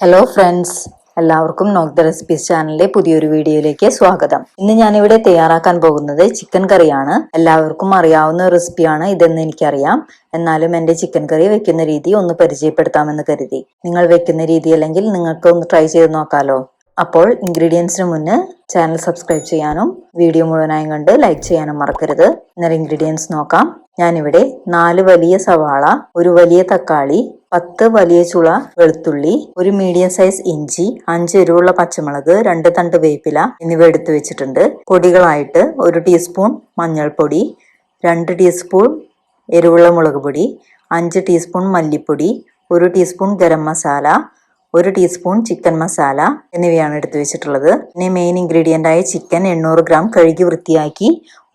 Hello friends, എല്ലാവർക്കും നോക്ക് the recipes ചാനലിലെ പുതിയൊരു വീഡിയോയിലേക്ക് സ്വാഗതം. ഇന്ന് ഞാനിവിടെ തയ്യാറാക്കാൻ പോകുന്നത് ചിക്കൻ കറിയാണ്. എല്ലാവർക്കും അറിയാവുന്ന റെസിപ്പിയാണ് ഇതെന്ന് എനിക്കറിയാം. എന്നാലും എൻ്റെ ചിക്കൻ കറി വെക്കുന്ന രീതി ഒന്ന് പരിചയപ്പെടുത്താമെന്ന് കരുതി. നിങ്ങൾ വെക്കുന്ന രീതി അല്ലെങ്കിൽ നിങ്ങൾക്ക് ഒന്ന് ട്രൈ ചെയ്ത് നോക്കാലോ. അപ്പോൾ ഇൻഗ്രീഡിയൻസിന് മുന്നേ ചാനൽ സബ്സ്ക്രൈബ് ചെയ്യാനും വീഡിയോ മുഴുവനായും കണ്ട് ലൈക്ക് ചെയ്യാനും മറക്കരുത്. ഇന്നലെ ഇൻഗ്രീഡിയൻസ് നോക്കാം. ഞാനിവിടെ 4 വലിയ സവാള, ഒരു വലിയ തക്കാളി, 10 വലിയ ചുള വെളുത്തുള്ളി, ഒരു മീഡിയം സൈസ് ഇഞ്ചി, 5 എരിവുള്ള പച്ചമുളക്, 2 തണ്ട് വേപ്പില എന്നിവ എടുത്തു വെച്ചിട്ടുണ്ട്. പൊടികളായിട്ട് 1 ടീസ്പൂൺ മഞ്ഞൾപ്പൊടി, 2 ടീസ്പൂൺ എരിവുള്ള മുളക് പൊടി, 5 ടീസ്പൂൺ മല്ലിപ്പൊടി, 1 teaspoon garam masala, 1 teaspoon chicken masala എന്നിവയാണ് എടുത്തു വെച്ചിട്ടുള്ളത്. പിന്നെ മെയിൻ ഇൻഗ്രീഡിയൻ്റ് ആയ ചിക്കൻ 800 ഗ്രാം കഴുകി വൃത്തിയാക്കി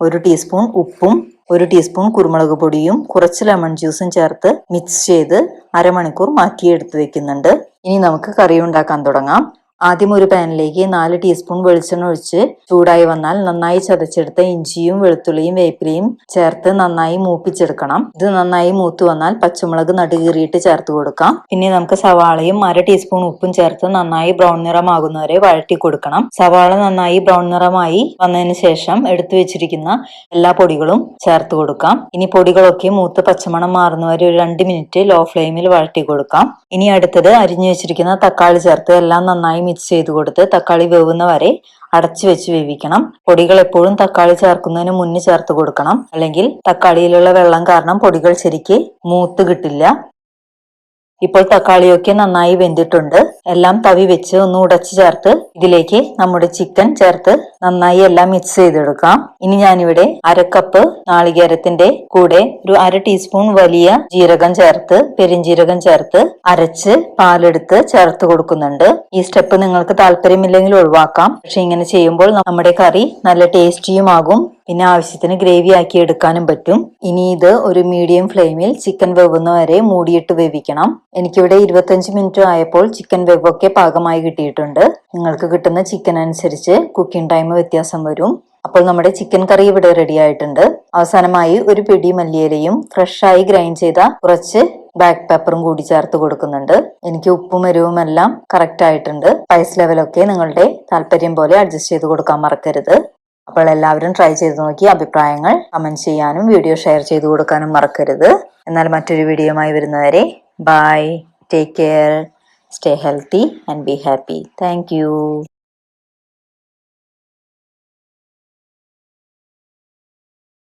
1 ടീസ്പൂൺ ഉപ്പും 1 ടീസ്പൂൺ കുരുമുളക് പൊടിയും കുറച്ച് ലെമൺ ജ്യൂസും ചേർത്ത് മിക്സ് ചെയ്ത് അരമണിക്കൂർ മാറ്റിയെടുത്ത് വെക്കുന്നുണ്ട്. ഇനി നമുക്ക് കറി ഉണ്ടാക്കാൻ തുടങ്ങാം. ആദ്യം ഒരു പാനിലേക്ക് 4 ടീസ്പൂൺ വെളിച്ചെണ്ണ ഒഴിച്ച് ചൂടായി വന്നാൽ നന്നായി ചതച്ചെടുത്ത ഇഞ്ചിയും വെളുത്തുള്ളിയും വേപ്പിലയും ചേർത്ത് നന്നായി മൂപ്പിച്ചെടുക്കണം. ഇത് നന്നായി മൂത്ത് വന്നാൽ പച്ചമുളക് നടുകീറിയിട്ട് ചേർത്ത് കൊടുക്കാം. പിന്നെ നമുക്ക് സവാളയും 1/2 ടീസ്പൂൺ ഉപ്പും ചേർത്ത് നന്നായി ബ്രൗൺ നിറമാകുന്നവരെ വഴറ്റി കൊടുക്കണം. സവാള നന്നായി ബ്രൗൺ നിറമായി വന്നതിന് ശേഷം എടുത്തു വെച്ചിരിക്കുന്ന എല്ലാ പൊടികളും ചേർത്ത് കൊടുക്കാം. ഇനി പൊടികളൊക്കെ മൂത്ത് പച്ചമണം മാറുന്നവരെ ഒരു 2 മിനിറ്റ് ലോ ഫ്ലെയിമിൽ വഴറ്റി കൊടുക്കാം. ഇനി അടുത്തത് അരിഞ്ഞു വെച്ചിരിക്കുന്ന തക്കാളി ചേർത്ത് എല്ലാം നന്നായി മിക്സ് ചെയ്ത് കൊടുത്ത് തക്കാളി വേവുന്ന വരെ അടച്ചു വെച്ച് വേവിക്കണം. പൊടികൾ എപ്പോഴും തക്കാളി ചേർക്കുന്നതിന് മുന്നേ ചേർത്ത് കൊടുക്കണം, അല്ലെങ്കിൽ തക്കാളിയിലുള്ള വെള്ളം കാരണം പൊടികൾ ശരിക്ക് മൂത്ത് കിട്ടില്ല. ഇപ്പോൾ തക്കാളിയൊക്കെ നന്നായി വെന്തിട്ടുണ്ട്. എല്ലാം തവി വെച്ച് ഒന്ന് ഉടച്ചു ചേർത്ത് ഇതിലേക്ക് നമ്മുടെ ചിക്കൻ ചേർത്ത് നന്നായി എല്ലാം മിക്സ് ചെയ്തെടുക്കാം. ഇനി ഞാനിവിടെ 1/2 കപ്പ് നാളികേരത്തിന്റെ കൂടെ ഒരു 1/2 ടീസ്പൂൺ വലിയ ജീരകം ചേർത്ത് പെരിഞ്ജീരകം ചേർത്ത് അരച്ച് പാലെടുത്ത് ചേർത്ത് കൊടുക്കുന്നുണ്ട്. ഈ സ്റ്റെപ്പ് നിങ്ങൾക്ക് താല്പര്യമില്ലെങ്കിൽ ഒഴിവാക്കാം. പക്ഷെ ഇങ്ങനെ ചെയ്യുമ്പോൾ നമ്മുടെ കറി നല്ല ടേസ്റ്റിയും ആകും. പിന്നെ ആവശ്യത്തിന് ഗ്രേവി ആക്കി എടുക്കാനും പറ്റും. ഇനി ഇത് ഒരു മീഡിയം ഫ്ലെയിമിൽ ചിക്കൻ വേവുന്ന വരെ മൂടിയിട്ട് വേവിക്കണം. എനിക്കിവിടെ 25 മിനിറ്റ് ആയപ്പോൾ ചിക്കൻ വേവൊക്കെ പാകമായി കിട്ടിയിട്ടുണ്ട്. നിങ്ങൾക്ക് കിട്ടുന്ന ചിക്കൻ അനുസരിച്ച് കുക്കിംഗ് ടൈം വ്യത്യാസം വരും. അപ്പോൾ നമ്മുടെ ചിക്കൻ കറി ഇവിടെ റെഡി ആയിട്ടുണ്ട്. അവസാനമായി ഒരു പിടി മല്ലിയിലയും ഫ്രഷായി ഗ്രൈൻഡ് ചെയ്ത കുറച്ച് ബ്ലാക്ക് പെപ്പറും കൂടി ചേർത്ത് കൊടുക്കുന്നുണ്ട്. എനിക്ക് ഉപ്പും എരിവും എല്ലാം കറക്റ്റ് ആയിട്ടുണ്ട്. സ്പൈസ് ലെവലൊക്കെ നിങ്ങളുടെ താല്പര്യം പോലെ അഡ്ജസ്റ്റ് ചെയ്ത് കൊടുക്കാൻ മറക്കരുത്. അപ്പോൾ എല്ലാവരും ട്രൈ ചെയ്ത് നോക്കി അഭിപ്രായങ്ങൾ കമന്റ് ചെയ്യാനും വീഡിയോ ഷെയർ ചെയ്ത് കൊടുക്കാനും മറക്കരുത്. എന്നാൽ മറ്റൊരു വീഡിയോയുമായി വരുന്നവരെ bye, take care, stay healthy and be happy. Thank U.